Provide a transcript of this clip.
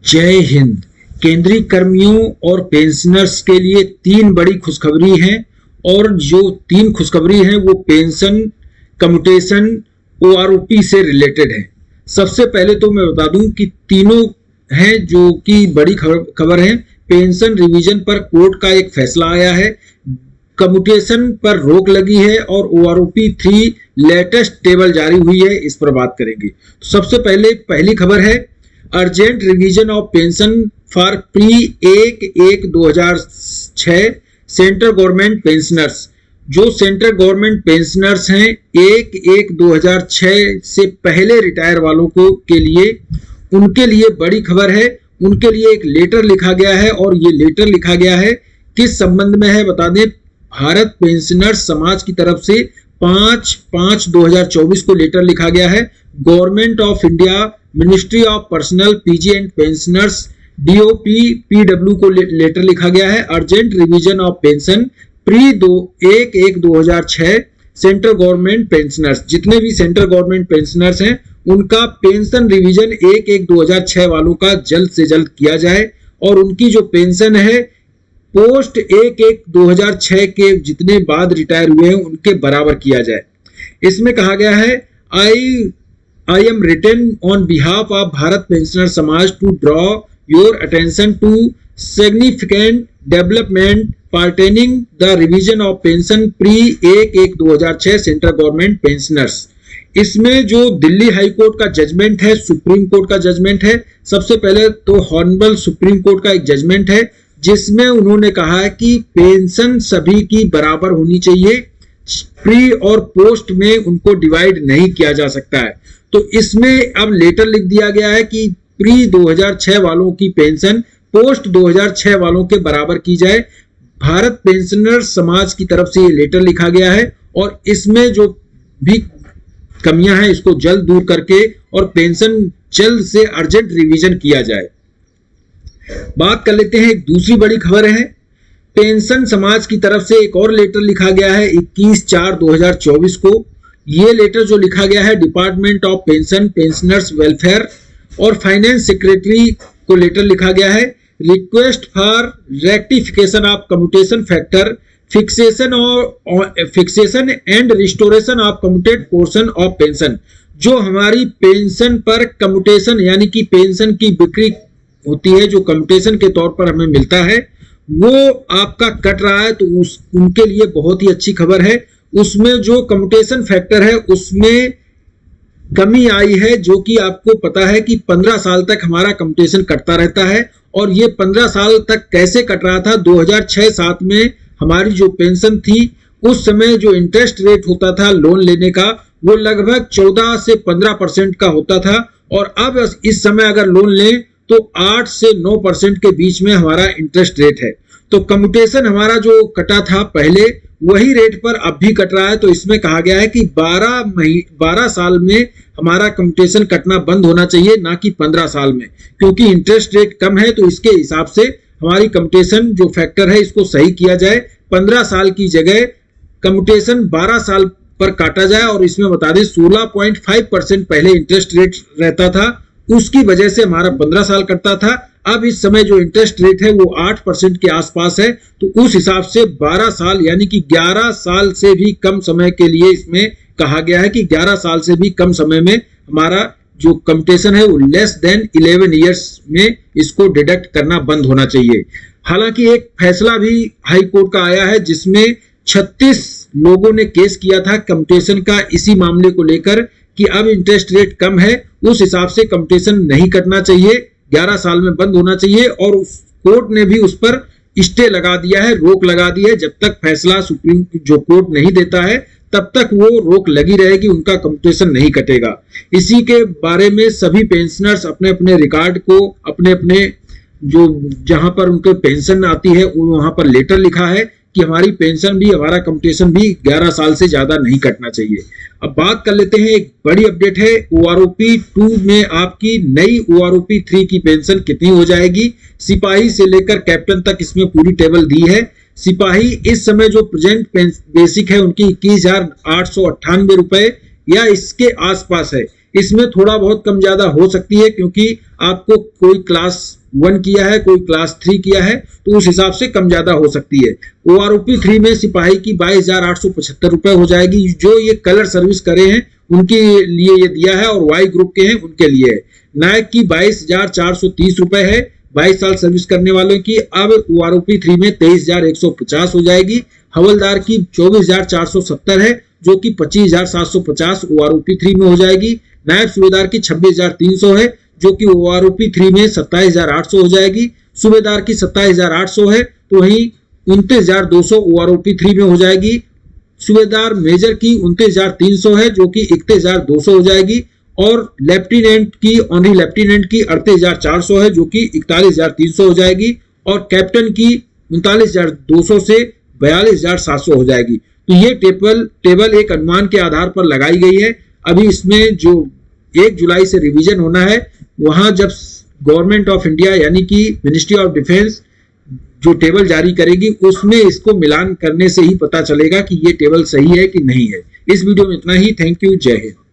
जय हिंद। केंद्रीय कर्मियों और पेंशनर्स के लिए तीन बड़ी खुशखबरी हैं और जो तीन खुशखबरी हैं वो पेंशन, कम्यूटेशन, ओआरओपी से रिलेटेड है। सबसे पहले तो मैं बता दूं कि तीनों हैं जो कि बड़ी खबर है। पेंशन रिवीजन पर कोर्ट का एक फैसला आया है, कम्यूटेशन पर रोक लगी है और ओआरओपी 3 लेटेस्ट टेबल जारी हुई है, इस पर बात करेंगे। तो सबसे पहले पहली खबर है urgent revision of pension for pre 1/1/2006 central government pensioners. जो सेंट्रल गवर्नमेंट पेंशनर्स हैं 1/1/2006 से पहले रिटायर वालों को के लिए, उनके लिए बड़ी खबर है। उनके लिए एक लेटर लिखा गया है और ये लेटर लिखा गया है किस संबंध में है बता दें। भारत पेंशनर्स समाज की तरफ से 5/5/2024 को लेटर लिखा गया है। Government of India, ministry of personnel, PG and pensioners, DOP, PW को लेटर लिखा गया है। Urgent revision of pension pre 1/1/2006 central government pensioners. जितने भी सेंट्रल गवर्नमेंट पेंशनर्स हैं उनका पेंशन रिवीजन 1/1/2006 वालों का जल्द से जल्द किया जाए और उनकी जो पेंशन है पोस्ट 1/1/2006 के जितने बाद रिटायर हुए हैं उनके बराबर किया जाए। इसमें कहा गया है I am written on behalf of Bharat Pensioner Samaj to draw your attention to significant development pertaining the revision of pension pre 1/1/2006 central government pensioners. इसमें जो दिल्ली हाई कोर्ट का जजमेंट है, सुप्रीम कोर्ट का जजमेंट है। सबसे पहले तो honourable supreme court का एक जजमेंट है जिसमें उन्होंने कहा है कि पेंशन सभी की बराबर होनी चाहिए, प्री और पोस्ट में उनको डिवाइड नहीं किया जा सकता है। तो इसमें अब लेटर लिख दिया गया है कि प्री 2006 वालों की पेंशन पोस्ट 2006 वालों के बराबर की जाए। भारत पेंशनर समाज की तरफ से ये लेटर लिखा गया है और इसमें जो भी कमियां हैं इसको जल्द दूर करके और पेंशन जल्द से अर्जेंट रिवीजन किया जाए। बात कर लेते हैं, एक दूसरी बड़ी खबर है। पेंशन समाज की तरफ से एक और लेटर लिखा गया है 21/4/2024 को। ये लेटर जो लिखा गया है department of pension, pensioners welfare और फाइनेंस सेक्रेटरी को लेटर लिखा गया है। Request for rectification of commutation factor, fixation and restoration of commuted portion of pension. जो हमारी पेंशन पर कम्यूटेशन यानी कि पेंशन की बिक्री होती है, जो कम्यूटेशन के तौर पर हमें मिलता है, वो आपका कट रहा है, तो उनके लिए बहुत ही अच्छी खबर है। उसमें जो कम्यूटेशन फैक्टर है उसमें कमी आई है, जो कि आपको पता है कि 15 साल तक हमारा कम्यूटेशन कटता रहता है और ये 15 साल तक कैसे कट रहा था। 2006-7 में हमारी जो पेंशन थी उस समय जो इंटरेस्ट रेट होता था लोन लेने का वो लगभग 14 से 15% का होता था और अब इस समय अगर लोन लें तो 8 से 9% के बीच में हमारा इंटरेस्ट रेट है। तो कम्यूटेशन हमारा जो कटा था पहले वही रेट पर अब भी कट रहा है। तो इसमें कहा गया है कि 12 साल में हमारा कम्यूटेशन कटना बंद होना चाहिए, ना कि 15 साल में, क्योंकि इंटरेस्ट रेट कम है। तो इसके हिसाब से हमारी कम्यूटेशन जो फैक्टर है इसको सही किया जाए। 15 साल की जगह कम्यूटेशन 12 साल पर काटा जाए और इसमें बता दें 16.5% पहले इंटरेस्ट रेट रहता था, उसकी वजह से हमारा 15 साल कटता था। अब इस समय जो इंटरेस्ट रेट है वो 8% के आसपास है। तो उस हिसाब से 12 साल यानी कि 11 साल से भी कम समय के लिए इसमें कहा गया है कि 11 साल से भी कम समय में हमारा जो कम्यूटेशन है वो लेस देन 11 ईयर्स में इसको डिडक्ट करना बंद होना चाहिए। हालांकि एक फैसला भी हाई कोर्ट का आया है जिसमें 36 लोगों ने केस किया था कम्यूटेशन का इसी मामले को लेकर कि अब इंटरेस्ट रेट कम है, उस हिसाब से कम्यूटेशन नहीं कटना चाहिए, 11 साल में बंद होना चाहिए। और कोर्ट ने भी उस पर स्टे लगा दिया है, रोक लगा दी है। जब तक फैसला सुप्रीम जो कोर्ट नहीं देता है तब तक वो रोक लगी रहेगी, उनका कम्यूटेशन नहीं कटेगा। इसी के बारे में सभी पेंशनर्स अपने अपने रिकॉर्ड को अपने अपने जो जहां पर उनको पेंशन आती है वहां पर लेटर लिखा है कि हमारी पेंशन भी, हमारा कम्यूटेशन भी 11 साल से ज्यादा नहीं कटना चाहिए। अब बात कर लेते हैं, एक बड़ी अपडेट है ओआरओपी 2 में आपकी नई ओआरओपी 3 की पेंशन कितनी हो जाएगी। सिपाही से लेकर कैप्टन तक इसमें पूरी टेबल दी है। सिपाही इस समय जो प्रेजेंट बेसिक है उनकी 21,898 रुपए या इसके आसपास है। इसमें थोड़ा बहुत कम ज्यादा हो सकती है क्योंकि आपको कोई क्लास 1 किया है, कोई क्लास 3 किया है, तो उस हिसाब से कम ज्यादा हो सकती है। OROP 3 में सिपाही की 22,875 रुपए हो जाएगी। जो ये कलर सर्विस करे हैं उनके लिए ये दिया है, और वाई ग्रुप के हैं उनके लिए है। नायक की 22,430 रुपए है 22 साल सर्विस करने वालों की। अब OROP 3 में 23,150 हो जाएगी। हवलदार की 24,470 है जो कि 25,750 OROP 3 में हो जाएगी। नायब सूबेदार की 26,300 है जो कि OROP 3 में 27,800 हो जाएगी। सूबेदार की 27,800 है तो वहीं 29,200 OROP 3 में हो जाएगी। सूबेदार मेजर की 29,300 है जो कि 31,200 हो जाएगी। और लेफ्टिनेंट की, ऑनरी लेफ्टिनेंट की 38,400 है जो कि 41,300 हो जाएगी। और कैप्टन की 39,200 से 42,700 हो जाएगी। तो ये टेबल एक अनुमान के आधार पर लगाई गई है। अभी इसमें जो 1 जुलाई से रिवीजन होना है, वहां जब गवर्नमेंट ऑफ इंडिया यानी कि मिनिस्ट्री ऑफ डिफेंस जो टेबल जारी करेगी उसमें इसको मिलान करने से ही पता चलेगा कि ये टेबल सही है कि नहीं है। इस वीडियो में इतना ही। Thank you. जय हिंद।